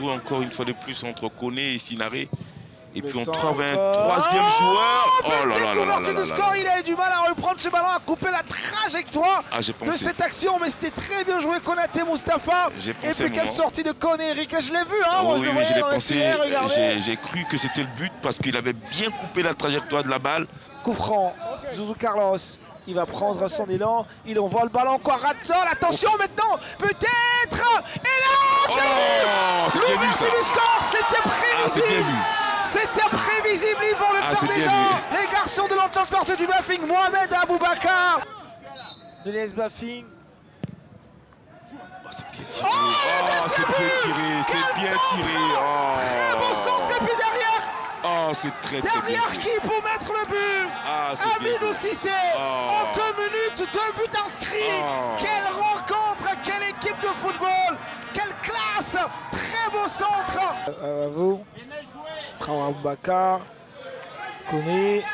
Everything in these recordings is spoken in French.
joué encore une fois de plus entre Koné et Sinaré. Et puis on centre. trouve un troisième joueur. Oh là là là là là score, il a eu du mal à reprendre ce ballon, à couper la trajectoire de cette action, mais c'était très bien joué Konaté Moustapha. Et puis quelle sortie de Koné, Eric, je l'ai vu, hein, moi, oui, je l'ai pensé, j'ai cru que c'était le but parce qu'il avait bien coupé la trajectoire de la balle. Coup franc, Zouzou Carlos, il va prendre son élan, il envoie le ballon encore Ratzol, attention maintenant, peut-être. Et là, c'est l'ouverture du score, c'était prévisible. C'était prévisible, ils vont le faire déjà. Les garçons de l'entente forte du Bafing, Mohamed Aboubakar. De l'ES Bafing. C'est bien tiré, c'est bien tiré, c'est bien tiré. Très bon centre et puis derrière. C'est très bien. Derrière qui pour mettre le but? Hamidou Cissé. En 2 minutes, 2 buts inscrits. Quelle rencontre, quelle équipe de football. Quelle classe. Très beau centre. À vous. Aboubakar. Koné.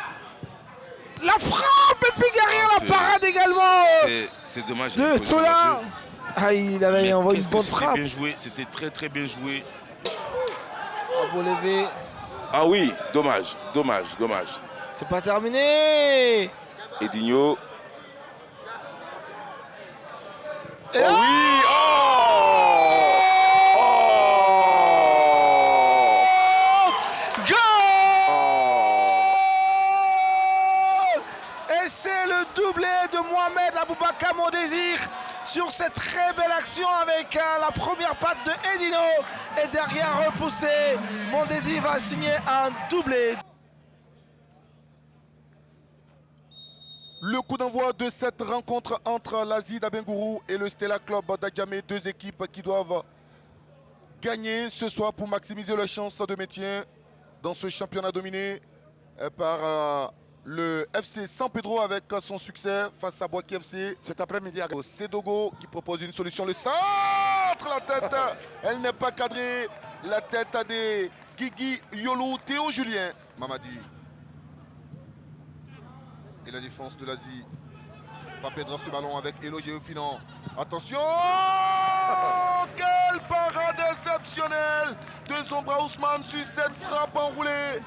La frappe et puis derrière la parade également. C'est dommage. De Tola. Il avait envoyé une bonne frappe. C'était très bien joué. Beau levé. Ah oui, dommage. C'est pas terminé. Edinho. Et oui. Et c'est le doublé de Mohamed Aboubakar Mondésir sur cette très belle action avec la première patte de Edinho. Et derrière repoussé, Mondésir va signer un doublé. Le coup d'envoi de cette rencontre entre l'Asie d'Abengourou et le Stella Club d'Adjamé, deux équipes qui doivent gagner ce soir pour maximiser leurs chances de maintien dans ce championnat dominé par le FC San Pedro avec son succès face à Boaki FC. Cet après-midi, Sedogo qui propose une solution. Le centre, la tête, elle n'est pas cadrée. La tête des Guigui Yolou, Théo Julien, Mamadi. Et la défense de l'Asie va perdre ce ballon avec Elo Géofinan. Attention, quelle parade exceptionnelle de Zombra Ousmane sur cette frappe enroulée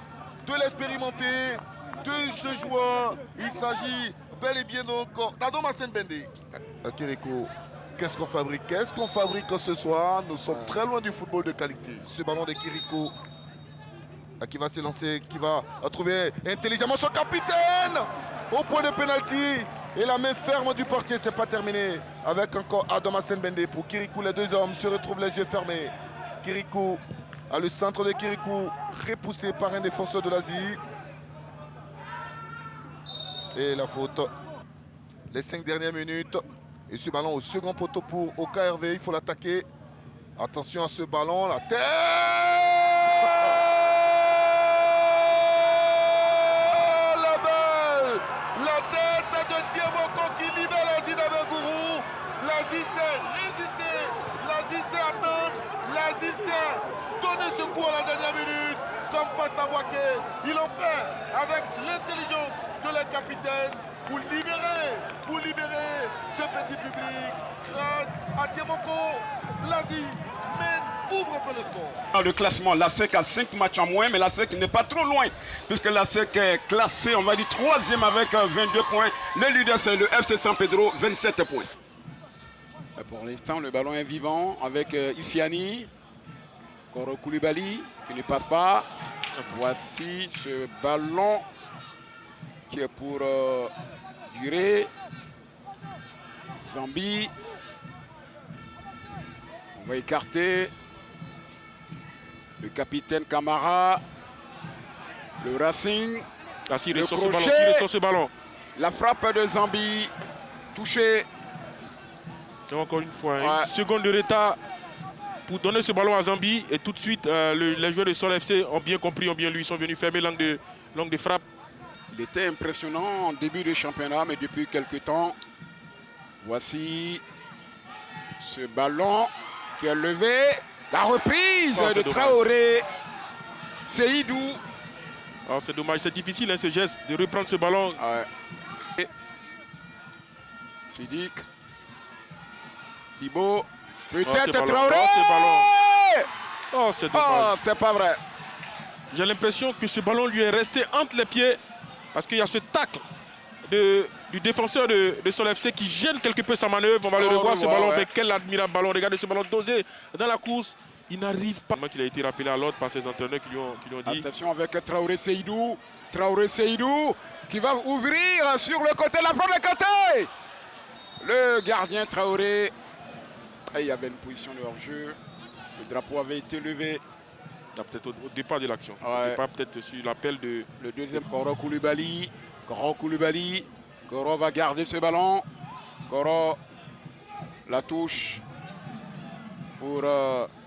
de l'expérimenté de ce joueur. Il s'agit bel et bien donc d'Adom Hassan Bende. Kériko, qu'est-ce qu'on fabrique? Qu'est-ce qu'on fabrique ce soir? Nous sommes très loin du football de qualité. Ce ballon de Kériko qui va se lancer, qui va trouver intelligemment son capitaine au point de pénalty. Et la main ferme du portier, c'est pas terminé. Avec encore Adam Hassan Bende pour Kirikou. Les deux hommes se retrouvent les yeux fermés. Kirikou, à le centre de Kirikou, repoussé par un défenseur de l'Asie. Et la faute. Les 5 dernières minutes. Et ce ballon au second poteau pour OKRV. Il faut l'attaquer. Attention à ce ballon. La tête. Qui libère l'Asie d'Abengourou. L'Asie sait résister, l'Asie sait attendre, l'Asie sait donner secours à la dernière minute, comme face à Waké. Ils l'ont fait avec l'intelligence de leur capitaine pour libérer ce petit public. Grâce à Tiemoko, l'Asie mène, ouvre enfin le score. Dans le classement, la SEC a 5 matchs en moins, mais la SEC n'est pas trop loin, puisque la SEC est classée, on va dire, 3e avec 22 points. Le leader, c'est le FC San Pedro, 27 points. Pour l'instant, le ballon est vivant avec Ifiani. Encore Koulibaly qui ne passe pas. Voici ce ballon qui est pour durer. Zambie. On va écarter le capitaine Camara, le Racing, le crochet, sur ce ballon. La frappe de Zambie, touché. Encore une fois, une seconde de retard pour donner ce ballon à Zambie. Et tout de suite, les joueurs de Sol FC ont bien compris, ont bien lu, ils sont venus fermer l'angle de frappe. Il était impressionnant en début de championnat, mais depuis quelques temps, voici ce ballon qui est levé. La reprise de Traoré. Seydou. C'est dommage, c'est difficile ce geste de reprendre ce ballon. Sidik. Thibaut. Peut-être Traoré. Oh, c'est dommage. Oh, c'est pas vrai. J'ai l'impression que ce ballon lui est resté entre les pieds parce qu'il y a ce tacle du défenseur de Sol FC qui gêne quelque peu sa manœuvre. On va le revoir ce ballon, mais quel admirable ballon. Regardez ce ballon dosé dans la course. Il n'arrive pas. Il a été rappelé à l'ordre par ses entraîneurs qui lui ont dit. Attention avec Traoré Seydou. Traoré Seydou qui va ouvrir sur le côté, la frappe de côté. Le gardien Traoré. Et il y avait une position de hors-jeu. Le drapeau avait été levé. Peut-être au départ de l'action. Ouais. Au départ, peut-être sur l'appel de. Le deuxième, Koro Koulibaly. Koro Koulibaly. Koro va garder ce ballon. Koro la touche pour.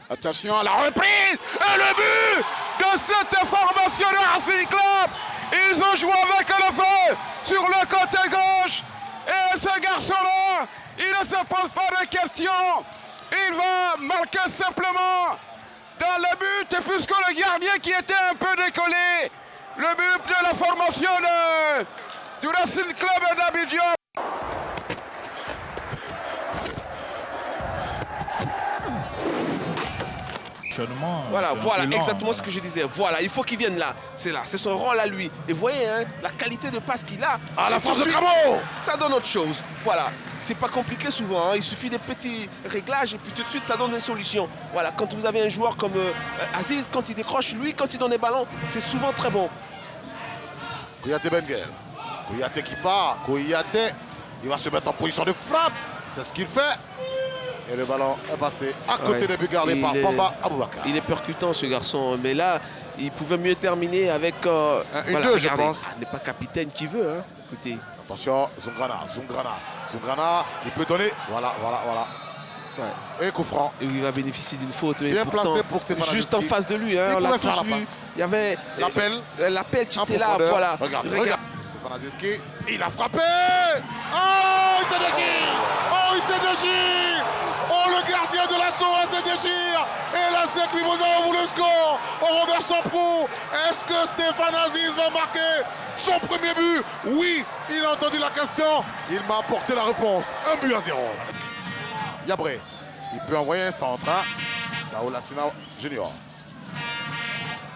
Attention à la reprise. Et le but de cette formation de Racing Club. Ils ont joué avec le feu sur le côté gauche. Et ce garçon-là, il ne se pose pas de questions. Il va marquer simplement dans le but, puisque le gardien qui était un peu décollé, le but de la formation du Racing Club d'Abidjan. Voilà, exactement ce que je disais. Voilà, il faut qu'il vienne là. C'est son rôle à lui. Et vous voyez, hein, la qualité de passe qu'il a. Ah, la force de Cramo! Ça donne autre chose. Voilà, c'est pas compliqué souvent. Hein. Il suffit des petits réglages et puis tout de suite, ça donne des solutions. Voilà, quand vous avez un joueur comme Aziz, quand il décroche, lui, quand il donne des ballons, c'est souvent très bon. Kouyaté Benguel. Kouyaté qui part. Kouyaté, il va se mettre en position de frappe. C'est ce qu'il fait. Et le ballon est passé à côté des buts gardés par Bamba Aboubakar. Il est percutant ce garçon, mais là, il pouvait mieux terminer avec une 2, je pense. Il n'est pas capitaine qui veut, hein. Écoutez. Attention, Zungrana, il peut donner. Voilà. Ouais. Et coup franc. Et il va bénéficier d'une faute. Bien placé pour Stéphane juste en face de lui, hein, il on l'a pouvait faire tous la vu. passe. Il y avait l'appel qui était là, voilà. Regarde. Stéphane Aziski, il a frappé. Oh, il s'est déchiré. Oh, le gardien de l'assaut se déchire. Et la SEC Mimosa ouvre le score. Oh, Robert Champrou. Est-ce que Stéphane Aziz va marquer son premier but? Oui, il a entendu la question. Il m'a apporté la réponse. 1-0. Yabré, il peut envoyer un centre. Là-haut, Lassina Junior.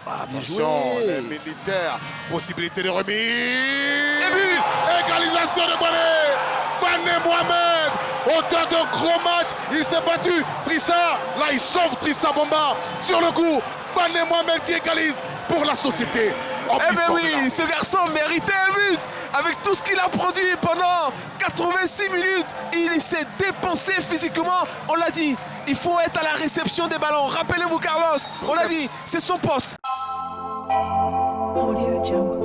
Attention, les militaires. Possibilité de remise. Et but. Égalisation de Bané Mohamed. Auteur de gros match. Il s'est battu. Trissa. Là, il sauve Trissa Bamba. Sur le coup, Bané Mohamed qui égalise pour la société. Eh bien oui, ce garçon méritait un but. Avec tout ce qu'il a produit pendant 86 minutes, il s'est dépensé physiquement. On l'a dit, il faut être à la réception des ballons. Rappelez-vous Carlos, on l'a dit, c'est son poste. Audio Jungle.